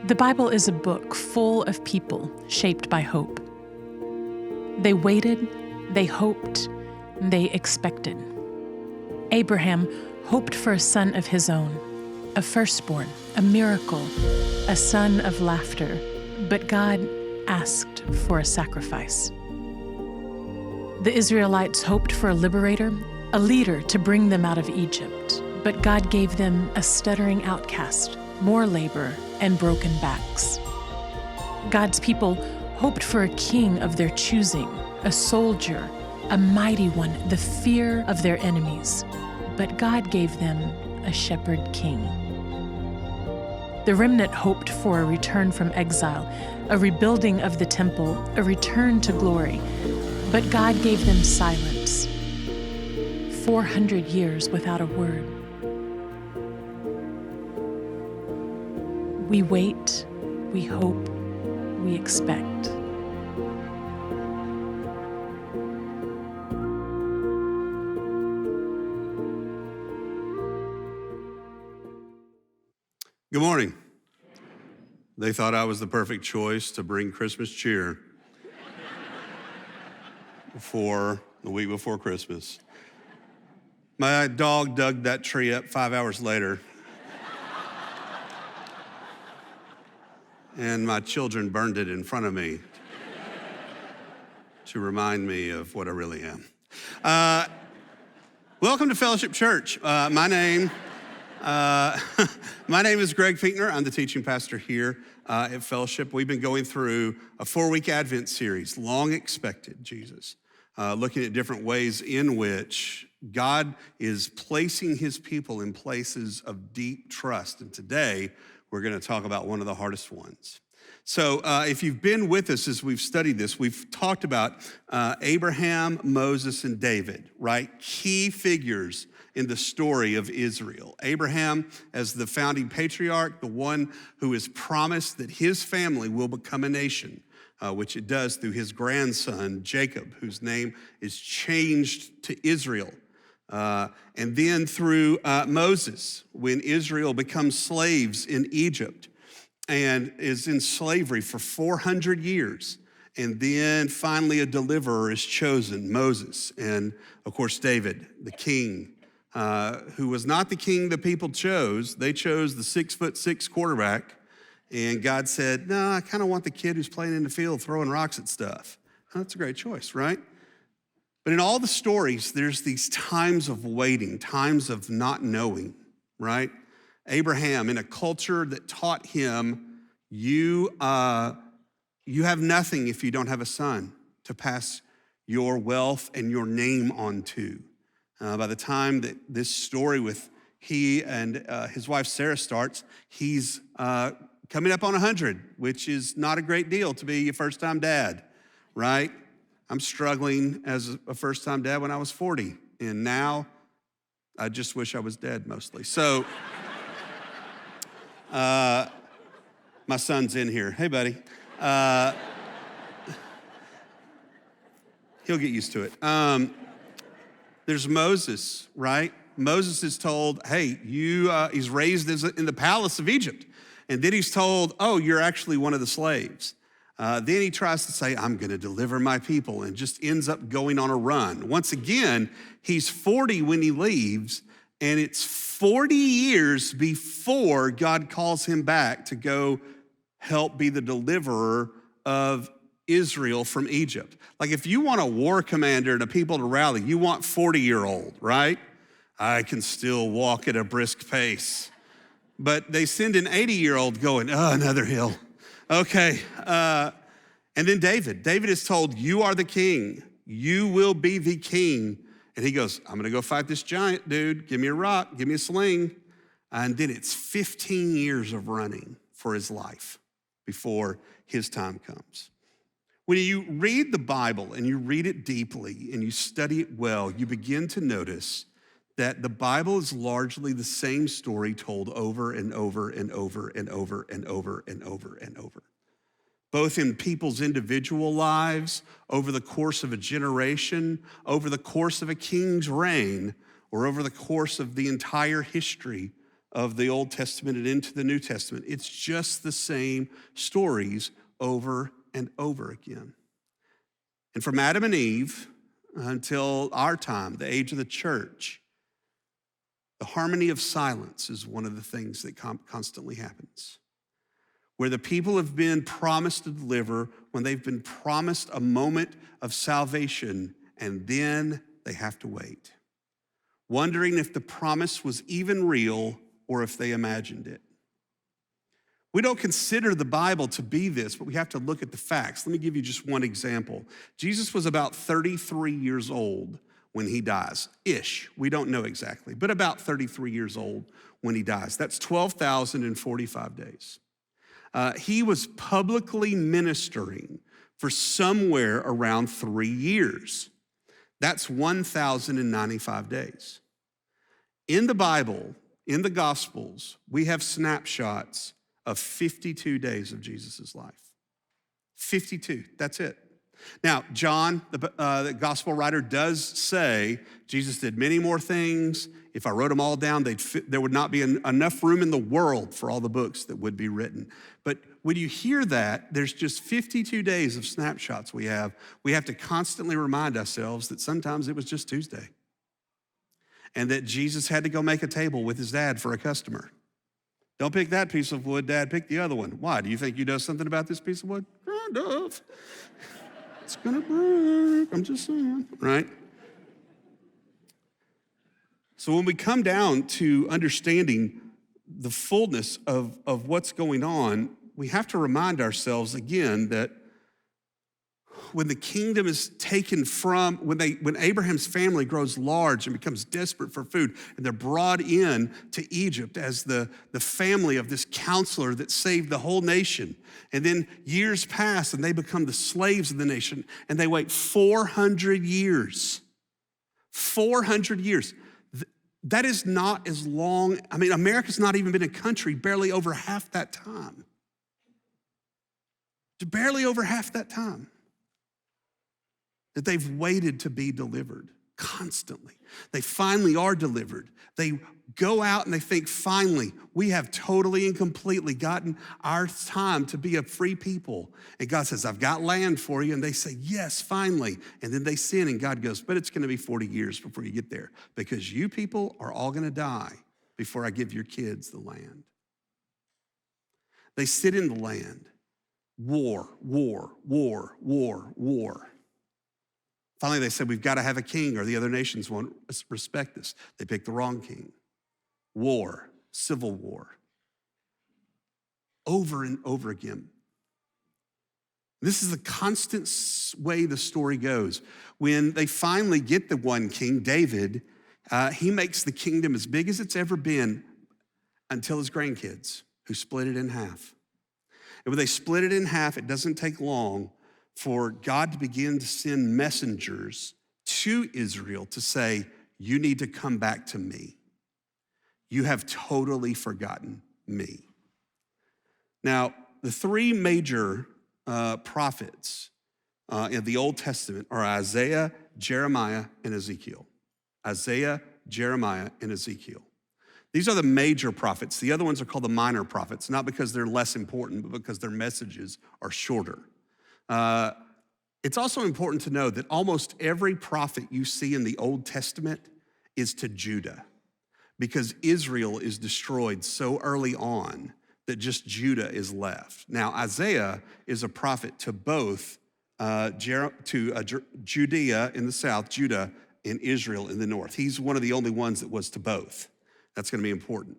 The Bible is a book full of people shaped by hope. They waited, they hoped, they expected. Abraham hoped for a son of his own, a firstborn, a miracle, a son of laughter, but God asked for a sacrifice. The Israelites hoped for a liberator, a leader to bring them out of Egypt, but God gave them a stuttering outcast, more labor, and broken backs. God's people hoped for a king of their choosing, a soldier, a mighty one, the fear of their enemies, but God gave them a shepherd king. The remnant hoped for a return from exile, a rebuilding of the temple, a return to glory, but God gave them silence. 400 years without a word. We wait, we hope, we expect. Good morning. They thought I was the perfect choice to bring Christmas cheer for the week before Christmas. My dog dug that tree up 5 hours later. And my children burned it in front of me to remind me of what I really am. Welcome to Fellowship Church. My name is Greg Pinkner. I'm the teaching pastor here at Fellowship. We've been going through a 4-week Advent series, Long Expected Jesus, looking at different ways in which God is placing his people in places of deep trust. And today, we're going to talk about one of the hardest ones. So if you've been with us as we've studied this, we've talked about Abraham, Moses, and David, right? Key figures in the story of Israel. Abraham as the founding patriarch, the one who is promised that his family will become a nation, which it does through his grandson, Jacob, whose name is changed to Israel. And then through Moses, when Israel becomes slaves in Egypt and is in slavery for 400 years. And then finally a deliverer is chosen, Moses. And of course, David, the king, who was not the king the people chose. They chose the 6'6" quarterback. And God said, no, I kind of want the kid who's playing in the field throwing rocks at stuff. That's a great choice, right? But in all the stories, there's these times of waiting, times of not knowing, right? Abraham, in a culture that taught him, you have nothing if you don't have a son to pass your wealth and your name on to. By the time that this story with he and his wife Sarah starts, he's coming up on 100, which is not a great deal to be a first-time dad, right? I'm struggling as a first-time dad when I was 40, and now I just wish I was dead mostly. So my son's in here. Hey, buddy. He'll get used to it. There's Moses, right? Moses is told, hey, he's raised in the palace of Egypt. And then he's told, oh, you're actually one of the slaves. Then he tries to say, I'm going to deliver my people, and just ends up going on a run. Once again, he's 40 when he leaves, and it's 40 years before God calls him back to go help be the deliverer of Israel from Egypt. Like if you want a war commander and a people to rally, you want 40-year-old, right? I can still walk at a brisk pace. But they send an 80-year-old going, oh, another hill. Okay. And then David. David is told, you are the king. You will be the king. And he goes, I'm going to go fight this giant, dude. Give me a rock. Give me a sling. And then it's 15 years of running for his life before his time comes. When you read the Bible and you read it deeply and you study it well, you begin to notice that the Bible is largely the same story told over and over and over and over and over and over and over. Both in people's individual lives, over the course of a generation, over the course of a king's reign, or over the course of the entire history of the Old Testament and into the New Testament. It's just the same stories over and over again. And from Adam and Eve until our time, the age of the church, the harmony of silence is one of the things that constantly happens. Where the people have been promised to deliver, when they've been promised a moment of salvation, and then they have to wait, wondering if the promise was even real or if they imagined it. We don't consider the Bible to be this, but we have to look at the facts. Let me give you just one example. Jesus was about 33 years old when he dies, ish. We don't know exactly, but about 33 years old when he dies. That's 12,045 days. He was publicly ministering for somewhere around 3 years. That's 1,095 days. In the Bible, in the Gospels, we have snapshots of 52 days of Jesus' life. 52, that's it. Now, John, the gospel writer, does say Jesus did many more things. If I wrote them all down, there would not be enough room in the world for all the books that would be written. But when you hear that, there's just 52 days of snapshots we have. We have to constantly remind ourselves that sometimes it was just Tuesday and that Jesus had to go make a table with his dad for a customer. Don't pick that piece of wood, Dad, pick the other one. Why? Do you think you know something about this piece of wood? Kind of. It's gonna break, I'm just saying, right? So when we come down to understanding the fullness of what's going on, we have to remind ourselves again that when the kingdom is taken from, when Abraham's family grows large and becomes desperate for food, and they're brought in to Egypt as the family of this counselor that saved the whole nation. And then years pass and they become the slaves of the nation, and they wait 400 years. 400 years. That is not as long. I mean, America's not even been a country barely over half that time. Barely over half that time. That they've waited to be delivered constantly. They finally are delivered. They go out and they think, finally, we have totally and completely gotten our time to be a free people. And God says, I've got land for you. And they say, yes, finally. And then they sin and God goes, but it's gonna be 40 years before you get there because you people are all gonna die before I give your kids the land. They sit in the land. War, war, war, war, war. Finally, they said, we've got to have a king or the other nations won't respect us. They picked the wrong king. War, civil war. Over and over again. This is the constant way the story goes. When they finally get the one king, David, he makes the kingdom as big as it's ever been until his grandkids, who split it in half. And when they split it in half, it doesn't take long for God to begin to send messengers to Israel to say, you need to come back to me. You have totally forgotten me. Now, the three major prophets in the Old Testament are Isaiah, Jeremiah, and Ezekiel. Isaiah, Jeremiah, and Ezekiel. These are the major prophets. The other ones are called the minor prophets, not because they're less important, but because their messages are shorter. It's also important to know that almost every prophet you see in the Old Testament is to Judah, because Israel is destroyed so early on that just Judah is left. Now, Isaiah is a prophet to both Judea in the south, Judah, and Israel in the north. He's one of the only ones that was to both. That's going to be important.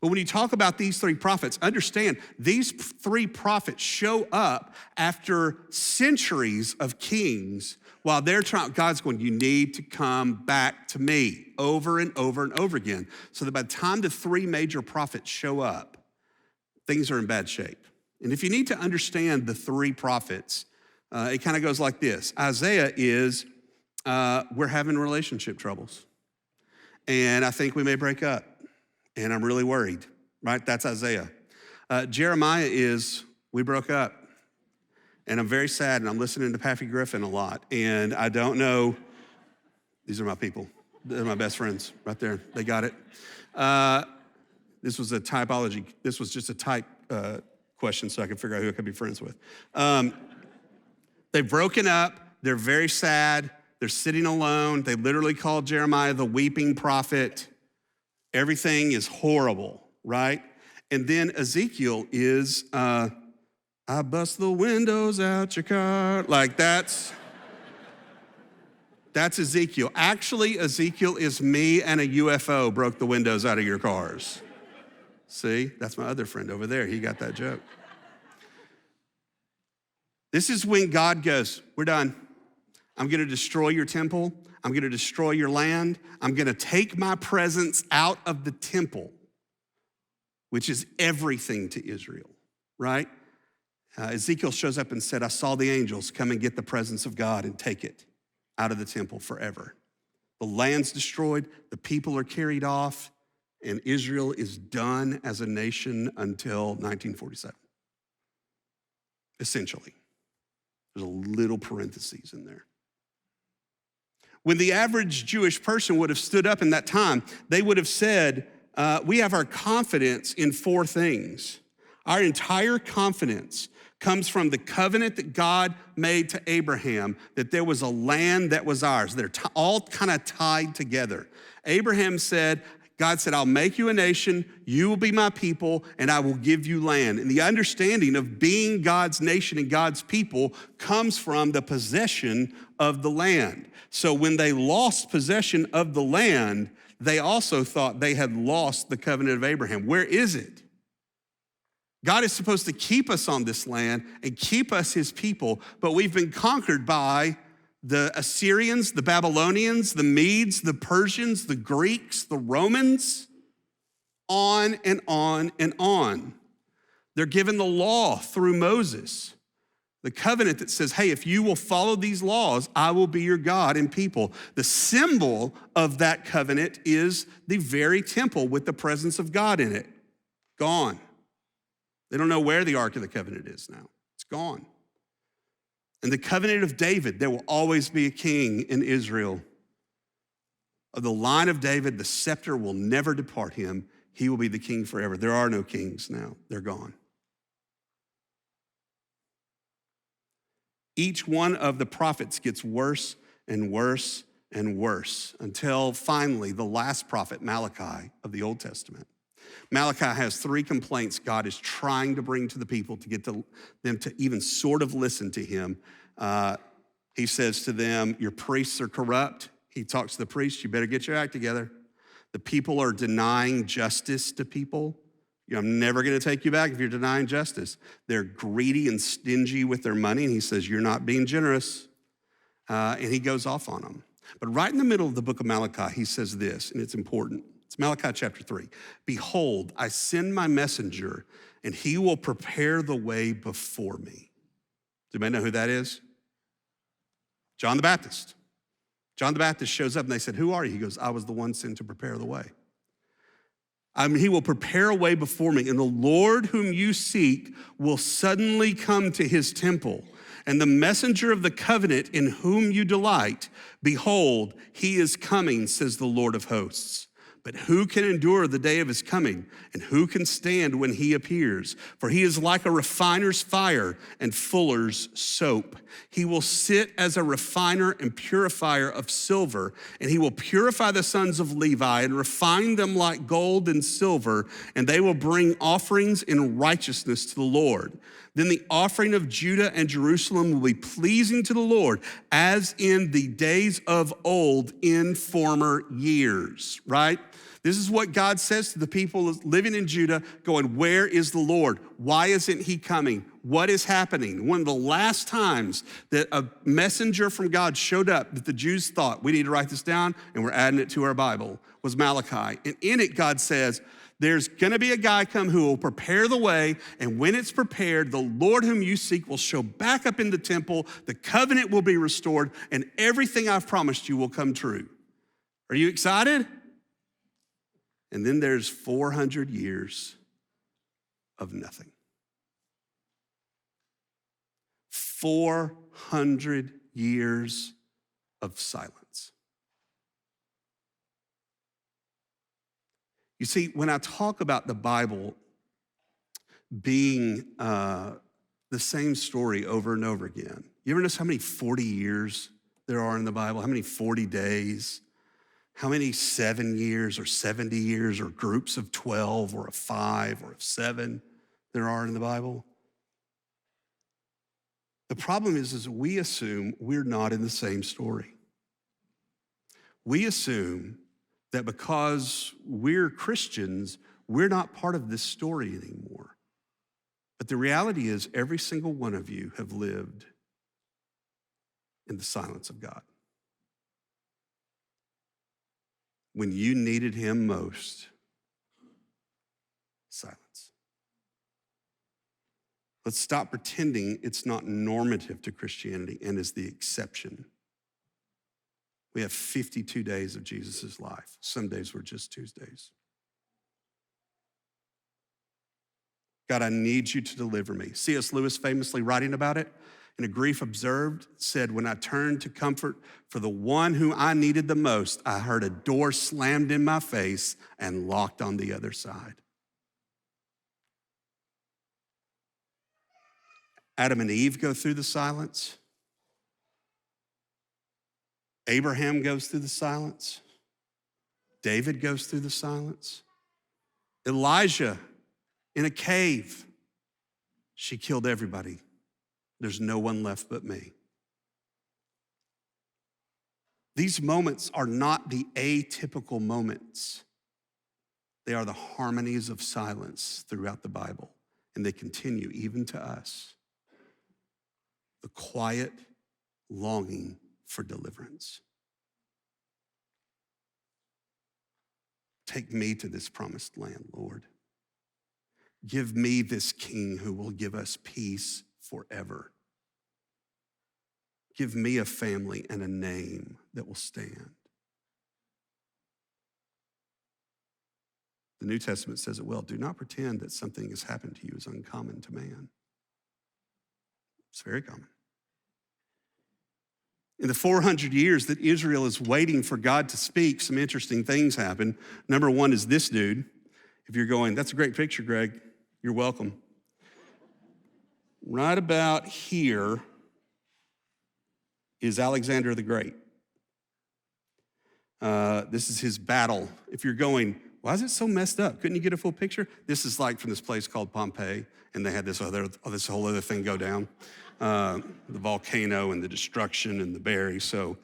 But when you talk about these three prophets, understand these three prophets show up after centuries of kings while they're trying, God's going, you need to come back to me over and over and over again. So that by the time the three major prophets show up, things are in bad shape. And if you need to understand the three prophets, it kind of goes like this. Isaiah is, we're having relationship troubles. And I think we may break up. And I'm really worried, right? That's Isaiah. Jeremiah is, we broke up. And I'm very sad, and I'm listening to Pappy Griffin a lot. And I don't know, these are my people. They're my best friends right there. They got it. This was a typology. This was just a type question so I could figure out who I could be friends with. They've broken up. They're very sad. They're sitting alone. They literally called Jeremiah the weeping prophet. Everything is horrible, right? And then Ezekiel is, I bust the windows out your car. Like that's Ezekiel. Actually, Ezekiel is me and a UFO broke the windows out of your cars. See, that's my other friend over there. He got that joke. This is when God goes, we're done. I'm gonna destroy your temple. I'm gonna destroy your land. I'm gonna take my presence out of the temple, which is everything to Israel, right? Ezekiel shows up and said, I saw the angels come and get the presence of God and take it out of the temple forever. The land's destroyed, the people are carried off, and Israel is done as a nation until 1947. Essentially. There's a little parentheses in there. When the average Jewish person would have stood up in that time, they would have said, we have our confidence in four things. Our entire confidence comes from the covenant that God made to Abraham, that there was a land that was ours. They're all kind of tied together. Abraham said, God said, I'll make you a nation, you will be my people, and I will give you land. And the understanding of being God's nation and God's people comes from the possession of the land. So when they lost possession of the land, they also thought they had lost the covenant of Abraham. Where is it? God is supposed to keep us on this land and keep us his people, but we've been conquered by the Assyrians, the Babylonians, the Medes, the Persians, the Greeks, the Romans, on and on and on. They're given the law through Moses, the covenant that says, hey, if you will follow these laws, I will be your God and people. The symbol of that covenant is the very temple with the presence of God in it. Gone. They don't know where the Ark of the Covenant is now. It's gone. And the covenant of David, there will always be a king in Israel. Of the line of David, the scepter will never depart him. He will be the king forever. There are no kings now. They're gone. Each one of the prophets gets worse and worse and worse until finally the last prophet, Malachi, of the Old Testament. Malachi has three complaints God is trying to bring to the people to get them to even sort of listen to him. He says to them, your priests are corrupt. He talks to the priests, you better get your act together. The people are denying justice to people. I'm never gonna take you back if you're denying justice. They're greedy and stingy with their money, and he says, you're not being generous. And he goes off on them. But right in the middle of the book of Malachi, he says this, and it's important. It's Malachi chapter 3. Behold, I send my messenger, and he will prepare the way before me. Does anybody know who that is? John the Baptist. John the Baptist shows up, and they said, who are you? He goes, I was the one sent to prepare the way. He will prepare a way before me, and the Lord whom you seek will suddenly come to his temple. And the messenger of the covenant in whom you delight, behold, he is coming, says the Lord of hosts. But who can endure the day of his coming? And who can stand when he appears? For he is like a refiner's fire and fuller's soap. He will sit as a refiner and purifier of silver, and he will purify the sons of Levi and refine them like gold and silver, and they will bring offerings in righteousness to the Lord. Then the offering of Judah and Jerusalem will be pleasing to the Lord, as in the days of old in former years, right? This is what God says to the people living in Judah, going, where is the Lord? Why isn't he coming? What is happening? One of the last times that a messenger from God showed up that the Jews thought, we need to write this down and we're adding it to our Bible, was Malachi. And in it, God says, there's gonna be a guy come who will prepare the way, and when it's prepared, the Lord whom you seek will show back up in the temple, the covenant will be restored, and everything I've promised you will come true. Are you excited? And then there's 400 years of nothing. 400 years of silence. You see, when I talk about the Bible being the same story over and over again, you ever notice how many 40 years there are in the Bible? How many 40 days? How many 7 years or 70 years or groups of 12 or of 5 or of 7 there are in the Bible? The problem is we assume we're not in the same story. We assume that because we're Christians, we're not part of this story anymore. But the reality is every single one of you have lived in the silence of God. When you needed him most, silence. Let's stop pretending it's not normative to Christianity and is the exception. We have 52 days of Jesus' life. Some days were just Tuesdays. God, I need you to deliver me. C.S. Lewis, famously writing about it, in A Grief Observed, said, when I turned to comfort for the one whom I needed the most, I heard a door slammed in my face and locked on the other side. Adam and Eve go through the silence. Abraham goes through the silence. David goes through the silence. Elijah in a cave. She killed everybody. There's no one left but me. These moments are not the atypical moments. They are the harmonies of silence throughout the Bible, and they continue even to us. The quiet longing for deliverance. Take me to this promised land, Lord. Give me this king who will give us peace forever. Give me a family and a name that will stand. The New Testament says it well. Do not pretend that something has happened to you is uncommon to man. It's very common. In the 400 years that Israel is waiting for God to speak, some interesting things happen. Number one is this dude. If you're going, that's a great picture, Greg, you're welcome. Right about here is Alexander the Great. This is his battle. If you're going, why is it so messed up? Couldn't you get a full picture? This is like from this place called Pompeii, and they had this whole other thing go down. The volcano and the destruction and the berries. So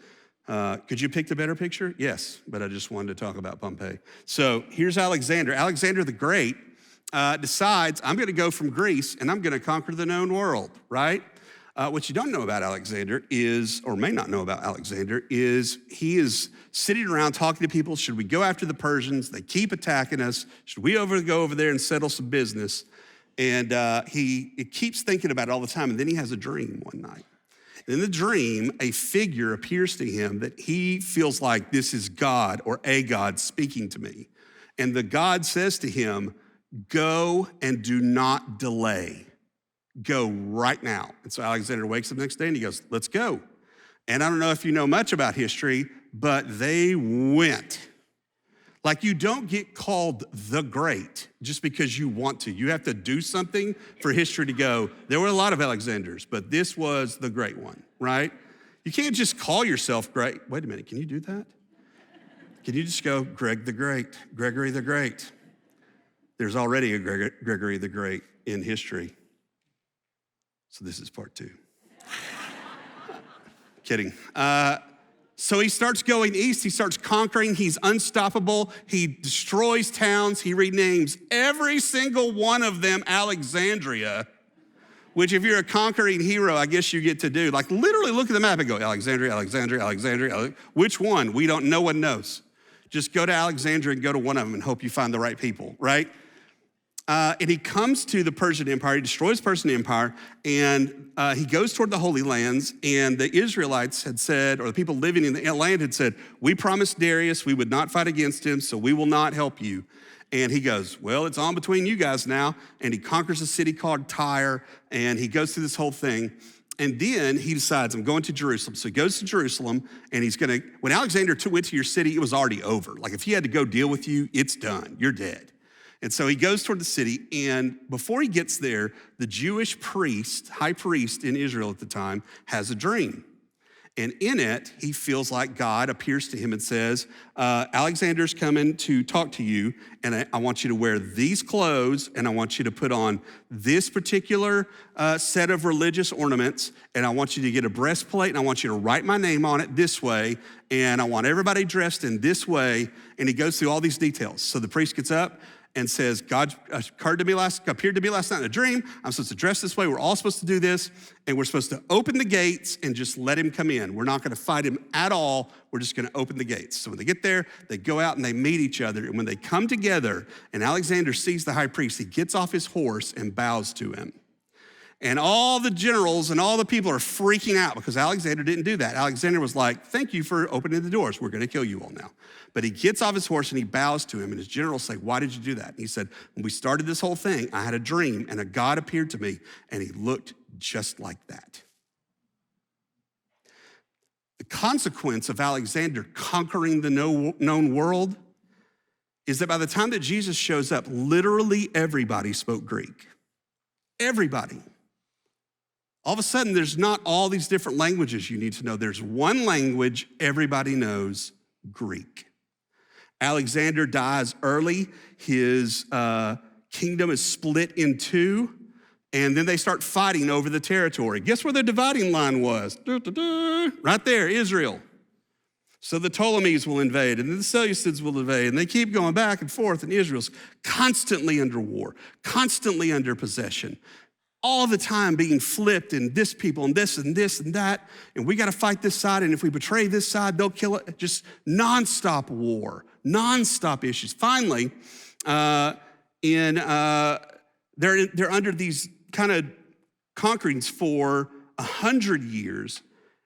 could you pick the better picture? Yes, but I just wanted to talk about Pompeii. So here's Alexander. Alexander the Great decides, I'm gonna go from Greece and I'm gonna conquer the known world, right? What you don't know about Alexander is, or may not know about Alexander, is he is sitting around talking to people. Should we go after the Persians? They keep attacking us. Should we go over there and settle some business? And he keeps thinking about it all the time. And then he has a dream one night. And in the dream, a figure appears to him that he feels like this is God or a God speaking to me. And the God says to him, go and do not delay. Go right now. And so Alexander wakes up the next day and he goes, let's go. And I don't know if you know much about history, but they went. Like, you don't get called the great just because you want to. You have to do something for history to go, there were a lot of Alexanders, but this was the great one, right? You can't just call yourself great. Wait a minute, can you do that? Can you just go, Greg the Great, Gregory the Great? There's already a Gregory the Great in history. So this is part 2. Kidding. So he starts going east, he starts conquering, he's unstoppable, he destroys towns, he renames every single one of them Alexandria, which if you're a conquering hero, I guess you get to do. Like, literally look at the map and go, Alexandria, Alexandria, Alexandria. Which one? We don't, no one knows. Just go to Alexandria and go to one of them and hope you find the right people, right? And he comes to the Persian Empire, he destroys the Persian Empire, and he goes toward the Holy Lands, and the Israelites had said, or the people living in the land had said, we promised Darius we would not fight against him, so we will not help you. And he goes, well, it's on between you guys now, and he conquers a city called Tyre, and he goes through this whole thing. And then he decides, I'm going to Jerusalem. So he goes to Jerusalem, and when Alexander went to your city, it was already over. Like if he had to go deal with you, it's done, you're dead. And so he goes toward the city, and before he gets there, the Jewish high priest in Israel at the time, has a dream. And in it, he feels like God appears to him and says, Alexander's coming to talk to you, and I want you to wear these clothes, and I want you to put on this particular set of religious ornaments, and I want you to get a breastplate, and I want you to write my name on it this way, and I want everybody dressed in this way. And he goes through all these details. So the priest gets up and says, God appeared to me last night in a dream. I'm supposed to dress this way. We're all supposed to do this. And we're supposed to open the gates and just let him come in. We're not going to fight him at all. We're just going to open the gates. So when they get there, they go out and they meet each other. And when they come together and Alexander sees the high priest, he gets off his horse and bows to him. And all the generals and all the people are freaking out because Alexander didn't do that. Alexander was like, thank you for opening the doors. We're going to kill you all now. But he gets off his horse and he bows to him. And his generals say, why did you do that? And he said, when we started this whole thing, I had a dream and a God appeared to me and he looked just like that. The consequence of Alexander conquering the known world is that by the time that Jesus shows up, literally everybody spoke Greek. Everybody. All of a sudden, there's not all these different languages you need to know. There's one language everybody knows, Greek. Alexander dies early. His kingdom is split in two, and then they start fighting over the territory. Guess where the dividing line was? Right there, Israel. So the Ptolemies will invade, and then the Seleucids will invade, and they keep going back and forth, and Israel's constantly under war, constantly under possession. All the time being flipped and this people and this and this and that. And we got to fight this side. And if we betray this side, they'll kill it. Just nonstop war, nonstop issues. Finally, they're under these kind of conquerings for 100 years.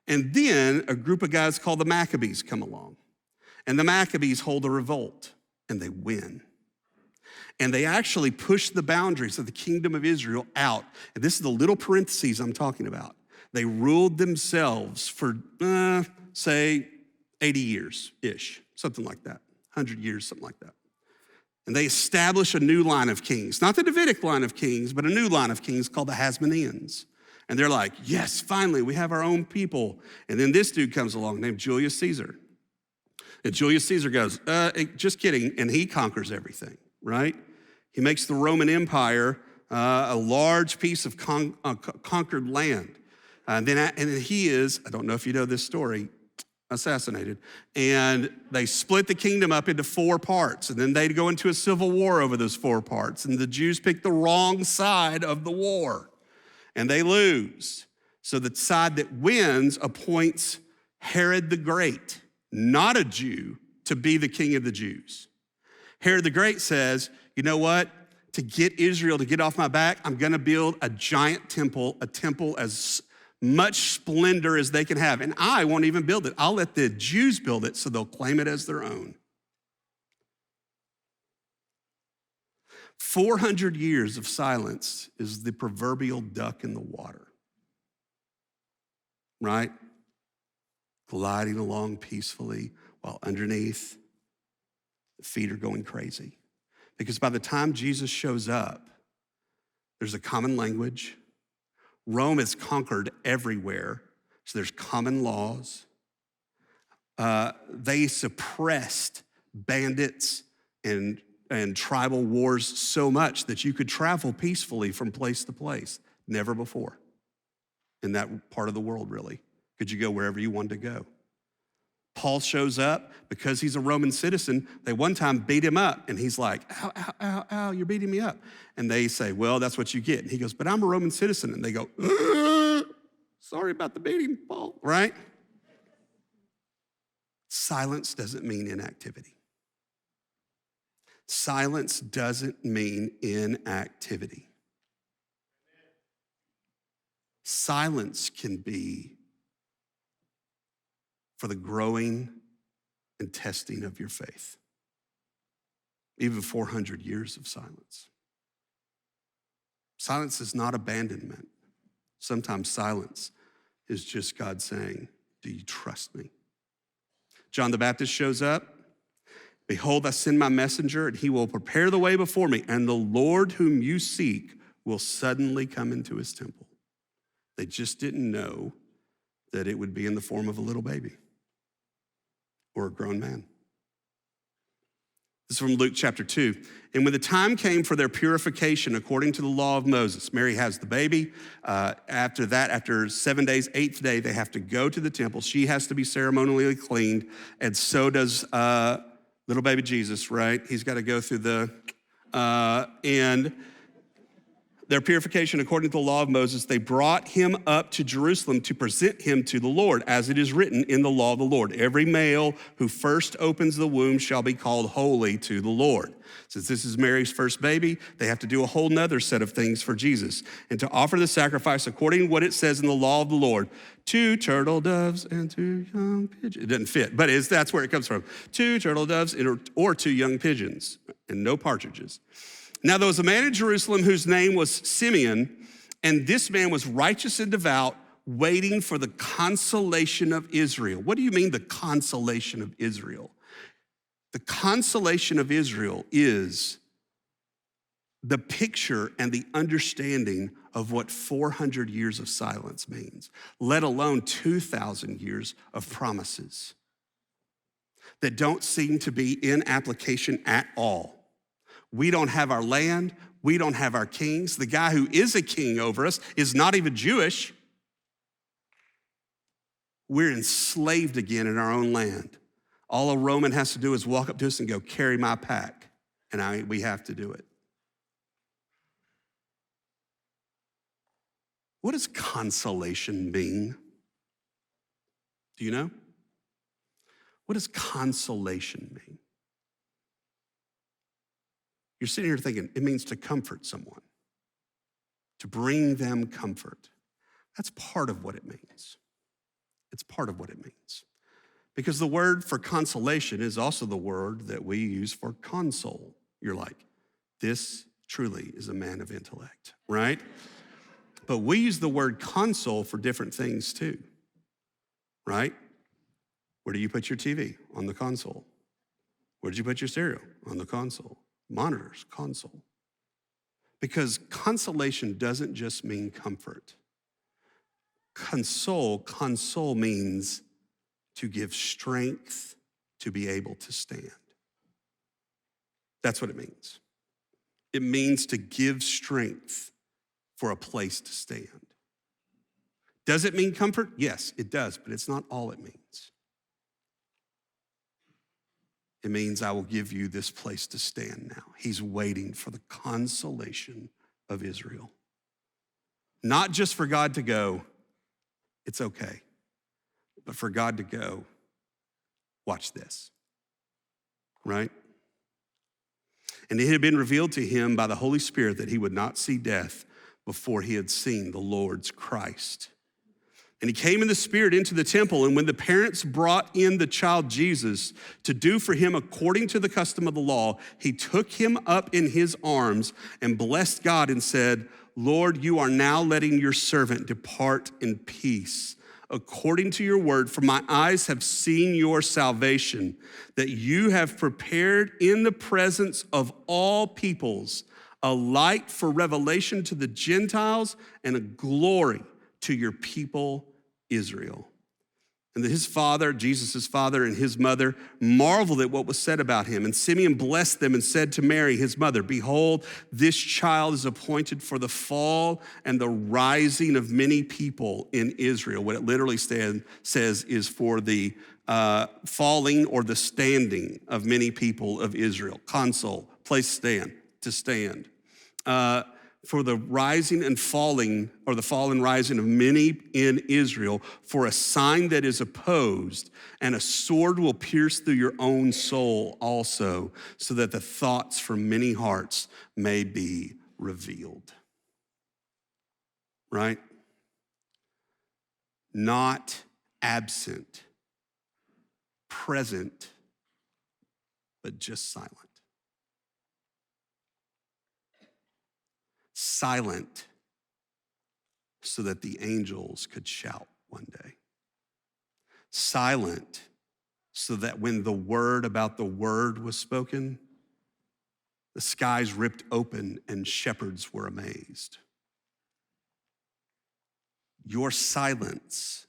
And then a group of guys called the Maccabees come along. And the Maccabees hold a revolt and they win. And they actually push the boundaries of the kingdom of Israel out. And this is the little parentheses I'm talking about. They ruled themselves for, say, 80 years-ish, something like that, 100 years, something like that. And they establish a new line of kings, not the Davidic line of kings, but a new line of kings called the Hasmoneans. And they're like, yes, finally, we have our own people. And then this dude comes along named Julius Caesar. And Julius Caesar goes, just kidding, and he conquers everything. Right? He makes the Roman Empire a large piece of conquered land. And then he is, I don't know if you know this story, assassinated. And they split the kingdom up into 4 parts. And then they'd go into a civil war over those 4 parts. And the Jews picked the wrong side of the war. And they lose. So the side that wins appoints Herod the Great, not a Jew, to be the king of the Jews. Herod the Great says, you know what? To get Israel to get off my back, I'm gonna build a giant temple, a temple as much splendor as they can have. And I won't even build it. I'll let the Jews build it so they'll claim it as their own. 400 years of silence is the proverbial duck in the water, right? Gliding along peacefully while underneath the feet are going crazy. Because by the time Jesus shows up, there's a common language. Rome is conquered everywhere, so there's common laws. They suppressed bandits and tribal wars so much that you could travel peacefully from place to place. Never before in that part of the world, really, could you go wherever you wanted to go. Paul shows up because he's a Roman citizen. They one time beat him up, and he's like, ow, ow, ow, ow, you're beating me up. And they say, well, that's what you get. And he goes, but I'm a Roman citizen. And they go, sorry about the beating, Paul, right? Silence doesn't mean inactivity. Silence doesn't mean inactivity. Silence can be for the growing and testing of your faith. Even 400 years of silence. Silence is not abandonment. Sometimes silence is just God saying, do you trust me? John the Baptist shows up. Behold, I send my messenger, and he will prepare the way before me, and the Lord whom you seek will suddenly come into his temple. They just didn't know that it would be in the form of a little baby or a grown man. This is from Luke chapter 2. And when the time came for their purification according to the law of Moses, Mary has the baby. After that, after 7 days, 8th day, they have to go to the temple. She has to be ceremonially cleaned, and so does little baby Jesus, right? He's got to go through and their purification according to the law of Moses, they brought him up to Jerusalem to present him to the Lord, as it is written in the law of the Lord. Every male who first opens the womb shall be called holy to the Lord. Since this is Mary's first baby, they have to do a whole nother set of things for Jesus. And to offer the sacrifice according to what it says in the law of the Lord, 2 turtle doves and 2 young pigeons. It doesn't fit, but that's where it comes from. 2 turtle doves or 2 young pigeons and no partridges. Now there was a man in Jerusalem whose name was Simeon, and this man was righteous and devout, waiting for the consolation of Israel. What do you mean, the consolation of Israel? The consolation of Israel is the picture and the understanding of what 400 years of silence means, let alone 2,000 years of promises that don't seem to be in application at all. We don't have our land. We don't have our kings. The guy who is a king over us is not even Jewish. We're enslaved again in our own land. All a Roman has to do is walk up to us and go, carry my pack. And we have to do it. What does consolation mean? Do you know? What does consolation mean? You're sitting here thinking, it means to comfort someone, to bring them comfort. That's part of what it means. It's part of what it means. Because the word for consolation is also the word that we use for console. You're like, this truly is a man of intellect, right? But we use the word console for different things too, right? Where do you put your TV? On the console. Where did you put your stereo? On the console. Monitors, console. Because consolation doesn't just mean comfort. Console means to give strength to be able to stand. That's what it means. It means to give strength for a place to stand. Does it mean comfort? Yes, it does, but it's not all it means. It means I will give you this place to stand now. He's waiting for the consolation of Israel. Not just for God to go, it's okay, but for God to go, watch this, right? And it had been revealed to him by the Holy Spirit that he would not see death before he had seen the Lord's Christ. And he came in the Spirit into the temple, and when the parents brought in the child Jesus to do for him according to the custom of the law, he took him up in his arms and blessed God and said, Lord, you are now letting your servant depart in peace, according to your word, for my eyes have seen your salvation, that you have prepared in the presence of all peoples a light for revelation to the Gentiles and a glory to your people Israel. And his father, Jesus' father, and his mother marveled at what was said about him. And Simeon blessed them and said to Mary, his mother, behold, this child is appointed for the fall and the rising of many people in Israel. What it literally says is for the falling or the standing of many people of Israel. Console, place stand, to stand. For the rising and falling, or the fall and rising of many in Israel, for a sign that is opposed, and a sword will pierce through your own soul also, so that the thoughts from many hearts may be revealed. Right? Not absent, present, but just silent. Silent so that the angels could shout, one day. Silent, so that when the word about the word was spoken, the skies ripped open and shepherds were amazed. Your silence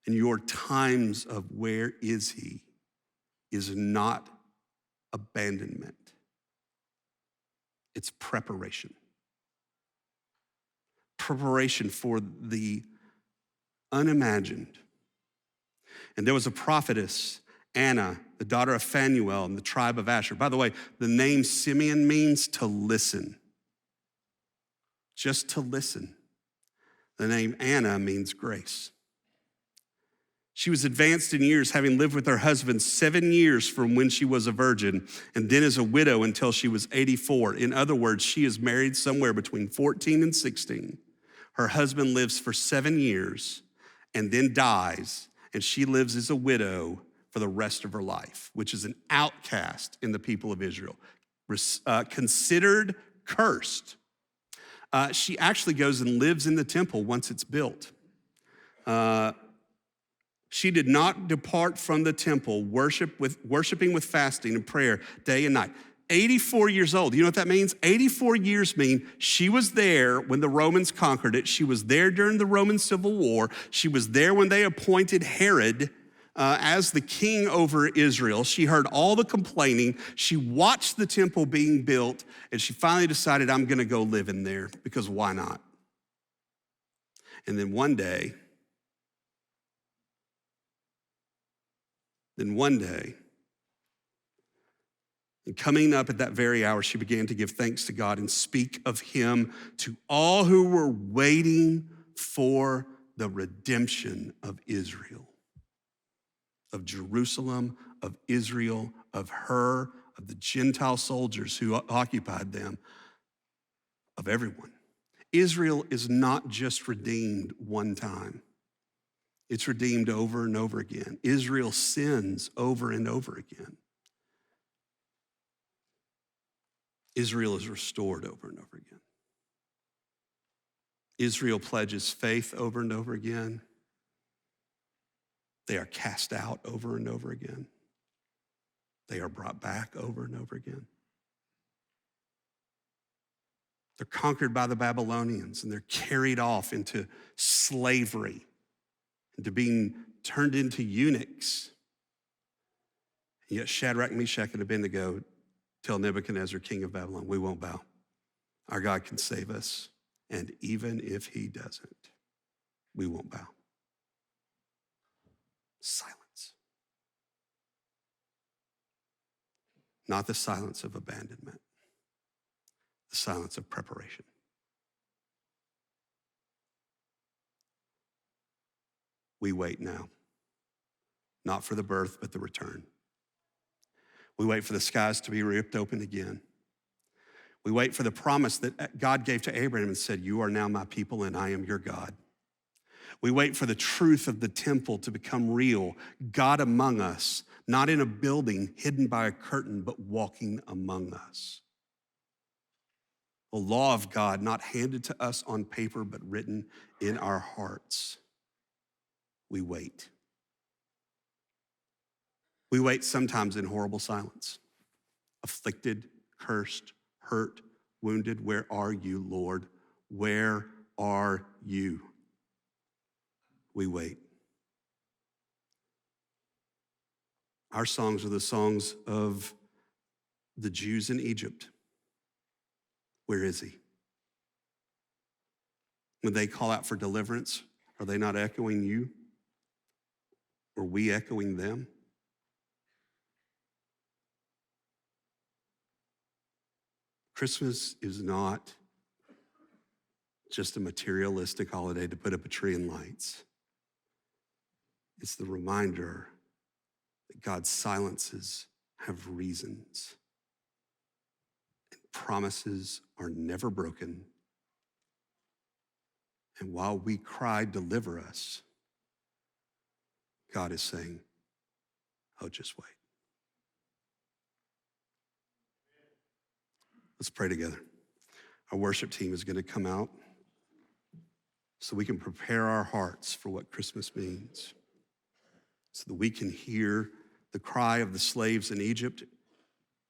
and your times of where is he is not abandonment. It's preparation. Preparation for the unimagined. And there was a prophetess, Anna, the daughter of Phanuel in the tribe of Asher. By the way, the name Simeon means to listen. Just to listen. The name Anna means grace. She was advanced in years, having lived with her husband 7 years from when she was a virgin, and then as a widow until she was 84. In other words, she is married somewhere between 14 and 16. Her husband lives for 7 years and then dies, and she lives as a widow for the rest of her life, which is an outcast in the people of Israel, considered cursed. She actually goes and lives in the temple once it's built. She did not depart from the temple, worshiping with fasting and prayer day and night. 84 years old. You know what that means? 84 years mean she was there when the Romans conquered it. She was there during the Roman Civil War. She was there when they appointed Herod as the king over Israel. She heard all the complaining. She watched the temple being built, and she finally decided, I'm going to go live in there because why not? And then one day, and coming up at that very hour, she began to give thanks to God and speak of him to all who were waiting for the redemption of Israel, of Jerusalem, of Israel, of her, of the Gentile soldiers who occupied them, of everyone. Israel is not just redeemed one time. It's redeemed over and over again. Israel sins over and over again. Israel is restored over and over again. Israel pledges faith over and over again. They are cast out over and over again. They are brought back over and over again. They're conquered by the Babylonians and they're carried off into slavery, into being turned into eunuchs. And yet Shadrach, Meshach, and Abednego tell Nebuchadnezzar, king of Babylon, we won't bow. Our God can save us. And even if he doesn't, we won't bow. Silence. Not the silence of abandonment, the silence of preparation. We wait now, not for the birth, but the return. We wait for the skies to be ripped open again. We wait for the promise that God gave to Abraham and said, you are now my people and I am your God. We wait for the truth of the temple to become real, God among us, not in a building hidden by a curtain, but walking among us. The law of God, not handed to us on paper, but written in our hearts. We wait. We wait sometimes in horrible silence, afflicted, cursed, hurt, wounded. Where are you, Lord? Where are you? We wait. Our songs are the songs of the Jews in Egypt. Where is he? When they call out for deliverance, are they not echoing you? Or we echoing them? Christmas is not just a materialistic holiday to put up a tree and lights. It's the reminder that God's silences have reasons. And promises are never broken. And while we cry, deliver us, God is saying, oh, just wait. Let's pray together. Our worship team is going to come out. so we can prepare our hearts for what Christmas means, so that we can hear the cry of the slaves in Egypt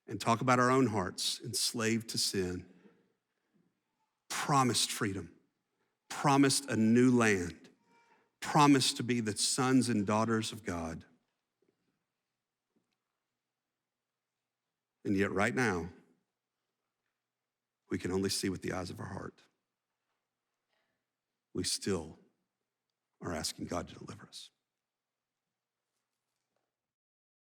and talk about our own hearts enslaved to sin, promised freedom, promised a new land, promised to be the sons and daughters of God. And yet right now, we can only see with the eyes of our heart. We still are asking God to deliver us.